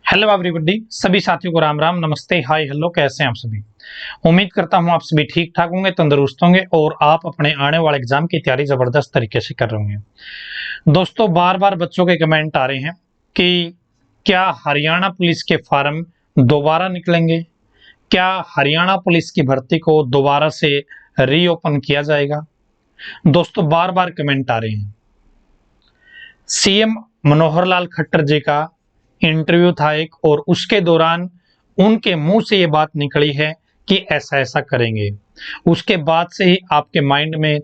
Hello everybody, सभी साथियों को राम राम, नमस्ते, हाय, हेलो। कैसे हैं आप सभी? उम्मीद करता हूं आप सभी ठीक ठाक होंगे, तंदुरुस्त होंगे और आप अपने आने वाले एग्जाम की तैयारी जबरदस्त तरीके से कर रहे होंगे। दोस्तों, बार बार बच्चों के कमेंट आ रहे हैं कि क्या हरियाणा पुलिस के फॉर्म दोबारा निकलेंगे, क्या हरियाणा पुलिस की भर्ती को दोबारा से रीओपन किया जाएगा। दोस्तों, बार बार कमेंट आ रहे हैं। सीएम मनोहर लाल खट्टर जी का इंटरव्यू था एक, और उसके दौरान उनके मुंह से ये बात निकली है कि ऐसा ऐसा करेंगे। उसके बाद से ही आपके माइंड में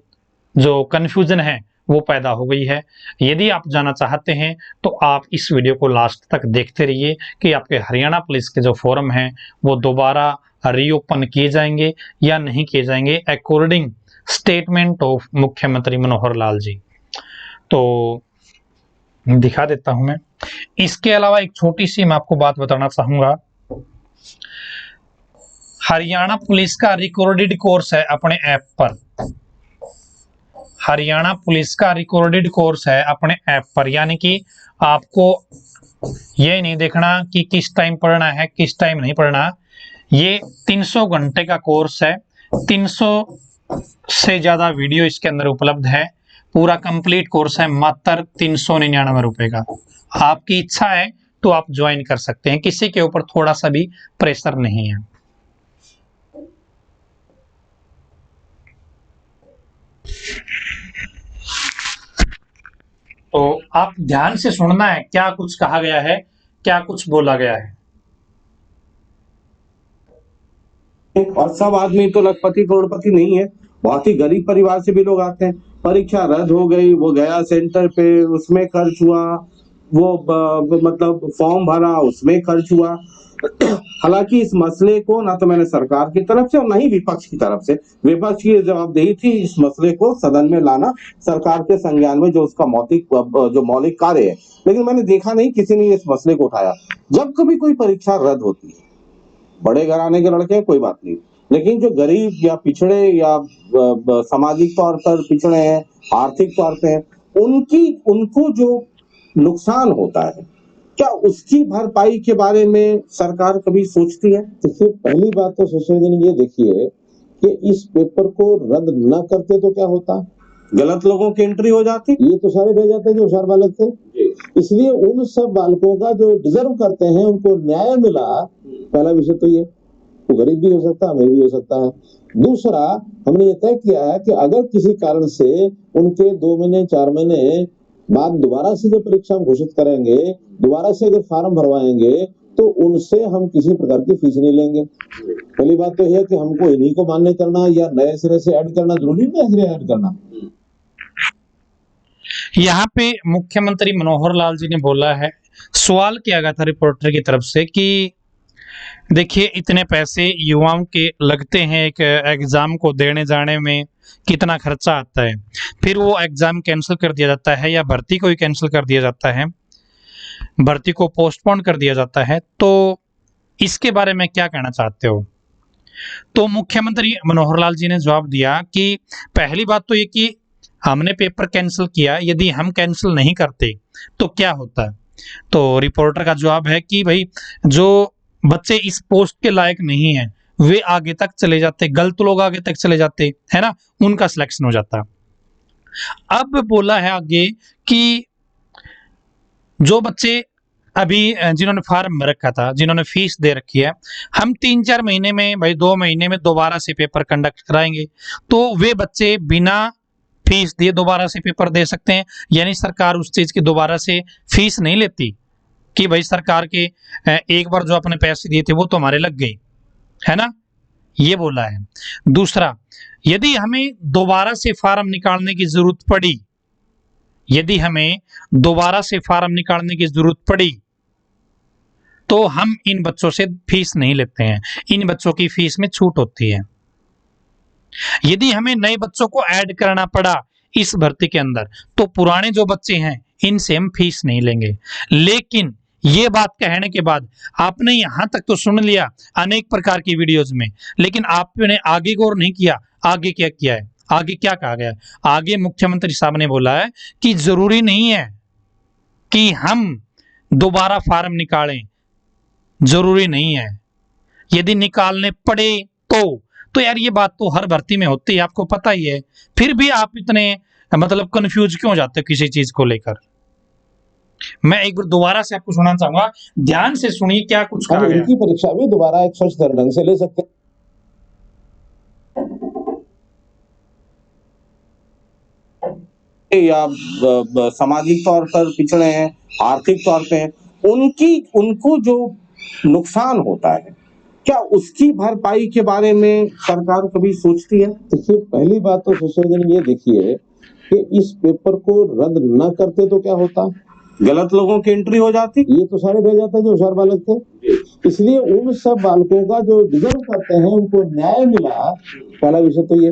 जो कंफ्यूजन है वो पैदा हो गई है। यदि आप जानना चाहते हैं तो आप इस वीडियो को लास्ट तक देखते रहिए कि आपके हरियाणा पुलिस के जो फॉर्म हैं वो दोबारा रीओपन किए जाएंगे या नहीं किए जाएंगे, अकॉर्डिंग स्टेटमेंट ऑफ मुख्यमंत्री मनोहर लाल जी। तो दिखा देता हूं मैं। इसके अलावा एक छोटी सी मैं आपको बात बताना चाहूंगा। हरियाणा पुलिस का रिकॉर्डेड कोर्स है अपने ऐप पर। हरियाणा पुलिस का रिकॉर्डेड कोर्स है अपने ऐप पर, यानी कि आपको ये नहीं देखना कि किस टाइम पढ़ना है किस टाइम नहीं पढ़ना। ये 300 घंटे का कोर्स है, 300 से ज्यादा वीडियो इसके अंदर उपलब्ध है। पूरा कंप्लीट कोर्स है मात्र 399 रुपए का। आपकी इच्छा है तो आप ज्वाइन कर सकते हैं, किसी के ऊपर थोड़ा सा भी प्रेशर नहीं है। तो आप ध्यान से सुनना है क्या कुछ कहा गया है, क्या कुछ बोला गया है। और सब आदमी तो लखपति करोड़पति नहीं है, बहुत ही गरीब परिवार से भी लोग आते हैं। परीक्षा रद्द हो गई, वो गया सेंटर पे, उसमें खर्च हुआ, वो मतलब फॉर्म भरा, उसमें खर्च हुआ। हालांकि इस मसले को ना तो मैंने सरकार की तरफ से और ना ही विपक्ष की तरफ से, विपक्ष की जवाबदेही थी इस मसले को सदन में लाना, सरकार के संज्ञान में जो उसका मौलिक कार्य है, लेकिन मैंने देखा नहीं किसी ने इस मसले को उठाया। जब कभी कोई परीक्षा रद्द होती है, बड़े घराने के लड़के कोई बात नहीं, लेकिन जो गरीब या पिछड़े या सामाजिक तौर पर पिछड़े हैं, आर्थिक तौर पे हैं, उनको जो नुकसान होता है, क्या उसकी भरपाई के बारे में सरकार कभी सोचती है? देखिए, पहली बात तो सुशील, ये देखिए कि इस पेपर को रद्द न करते तो क्या होता, गलत लोगों की एंट्री हो जाती, ये तो सारे रह जाते जो होशियार बालक थे। इसलिए उन सब बालकों का जो डिजर्व करते हैं उनको न्याय मिला। पहला विषय तो ये, वो गरीब भी हो सकता है, अमीर भी हो सकता है। दूसरा, हमने ये तय किया है कि अगर किसी कारण से उनके 2 महीने 4 महीने बाद दोबारा से जो परीक्षा हम घोषित करेंगे, दोबारा से अगर फार्म भरवाएंगे तो उनसे हम किसी प्रकार की फीस नहीं लेंगे। पहली बात तो यह है कि हमको इन्हीं को मान्य करना या नए सिरे से ऐड करना जरूरी नहीं है, ऐड करना। यहाँ पे मुख्यमंत्री मनोहर लाल जी ने बोला है, सवाल किया गया था रिपोर्टर की तरफ से कि देखिए, इतने पैसे युवाओं के लगते हैं एक एग्जाम को देने जाने में, कितना खर्चा आता है, फिर वो एग्जाम कैंसिल कर दिया जाता है या भर्ती को ही कैंसिल कर दिया जाता है, भर्ती को पोस्टपोन कर दिया जाता है। तो इसके बारे में क्या कहना चाहते हो? तो मुख्यमंत्री मनोहर लाल जी ने जवाब दिया कि पहली बात तो ये कि हमने पेपर कैंसिल किया, यदि हम कैंसिल नहीं करते तो क्या होता। तो रिपोर्टर का जवाब है कि भाई, जो बच्चे इस पोस्ट के लायक नहीं है वे आगे तक चले जाते, गलत लोग आगे तक चले जाते है ना, उनका सिलेक्शन हो जाता। अब बोला है आगे कि जो बच्चे अभी जिन्होंने फॉर्म भर रखा था, जिन्होंने फीस दे रखी है, हम 3-4 महीने में, भाई 2 महीने में दोबारा से पेपर कंडक्ट कराएंगे, तो वे बच्चे बिना फीस दिए दोबारा से पेपर दे सकते हैं। यानी सरकार उस चीज की दोबारा से फीस नहीं लेती कि भाई सरकार के एक बार जो अपने पैसे दिए थे वो तो हमारे लग गए, है ना, ये बोला है। दूसरा, यदि हमें दोबारा से फार्म निकालने की जरूरत पड़ी, यदि हमें दोबारा से फार्म निकालने की जरूरत पड़ी तो हम इन बच्चों से फीस नहीं लेते हैं, इन बच्चों की फीस में छूट होती है। यदि हमें नए बच्चों को ऐड करना पड़ा इस भर्ती के अंदर तो पुराने जो बच्चे हैं इनसे हम फीस नहीं लेंगे। लेकिन ये बात कहने के बाद आपने यहां तक तो सुन लिया अनेक प्रकार की वीडियोज में, लेकिन आपने आगे गौर नहीं किया। आगे क्या किया है, आगे क्या कहा गया? आगे मुख्यमंत्री साहब ने बोला है कि जरूरी नहीं है कि हम दोबारा फार्म निकालें, जरूरी नहीं है, यदि निकालने पड़े तो यार ये बात तो हर भर्ती में होती है, आपको पता ही है। फिर भी आप इतने मतलब कंफ्यूज क्यों हो जाते हो किसी चीज को लेकर? मैं एक बार दोबारा से आपको सुनाना चाहूंगा, ध्यान से सुनिए क्या कुछ कहा हम गया। इनकी परीक्षा भी दोबारा एक स्वच्छ ढंग से ले सकते हैं। या सामाजिक तौर पर पिछड़े हैं, आर्थिक तौर पे हैं, उनको जो नुकसान होता है, क्या उसकी भरपाई के बारे में सरकार कभी सोचती है? देखिए, पहली बात तो सुशोधन ये देखिए कि इस पेपर को रद्द न करते तो क्या होता, गलत लोगों की एंट्री हो जाती, ये तो सारे रह जाते जो होशियार बालक थे। इसलिए उन सब बालकों का जो डिजर्व करते हैं उनको न्याय मिला, पहला विषय तो ये।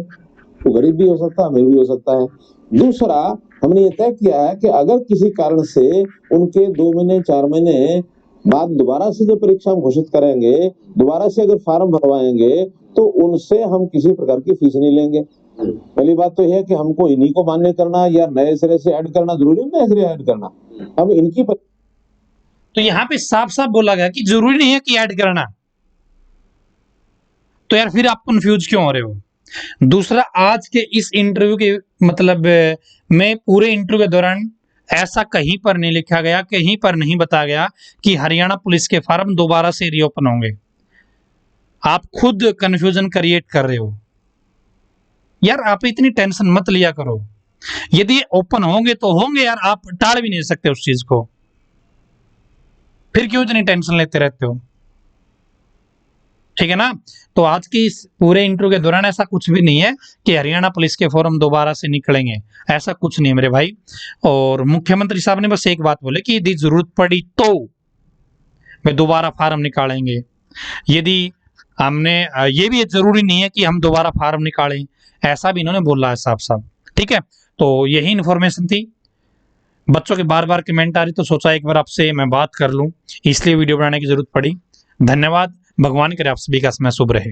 वो गरीब भी हो सकता है, अमीर भी हो सकता है। दूसरा, हमने ये तय किया है कि अगर किसी कारण से उनके 2 महीने 4 महीने बाद दोबारा से जो परीक्षा हम घोषित करेंगे, दोबारा से अगर फार्म भरवाएंगे तो उनसे हम किसी प्रकार की फीस नहीं लेंगे। पहली बात तो यह है कि हमको इन्हीं को मान्य करना या नए सिरे से ऐड करना जरूरी नहीं, नए सिरे ऐड करना, हम इनकी तो यहाँ पे साफ साफ बोला गया कि जरूरी नहीं है कि ऐड करना, तो यार फिर आप कंफ्यूज क्यों हो रहे हो? दूसरा, आज के इस इंटरव्यू के मतलब में पूरे इंटरव्यू के दौरान ऐसा कहीं पर नहीं लिखा गया, कहीं पर नहीं बताया गया कि हरियाणा पुलिस के फार्म दोबारा से रीओपन होंगे। आप खुद कंफ्यूजन क्रिएट कर रहे हो यार, आप इतनी टेंशन मत लिया करो। यदि ओपन होंगे तो होंगे यार, आप टाल भी नहीं सकते उस चीज को, फिर क्यों इतनी टेंशन लेते रहते हो? ठीक है ना? तो आज की इस पूरे इंटरव्यू के दौरान ऐसा कुछ भी नहीं है कि हरियाणा पुलिस के फॉर्म दोबारा से निकलेंगे, ऐसा कुछ नहीं है मेरे भाई। और मुख्यमंत्री साहब ने बस एक बात बोले कि यदि जरूरत पड़ी तो वे दोबारा फार्म निकालेंगे। यदि हमने ये भी जरूरी नहीं है कि हम दोबारा फार्म निकालें, ऐसा भी इन्होंने बोला है साफ साफ। ठीक है, तो यही इन्फॉर्मेशन थी। बच्चों के बार बार कमेंट आ रही तो सोचा एक बार आपसे मैं बात कर लूं, इसलिए वीडियो बनाने की जरूरत पड़ी। धन्यवाद। भगवान करे आप सभी का समय शुभ रहे।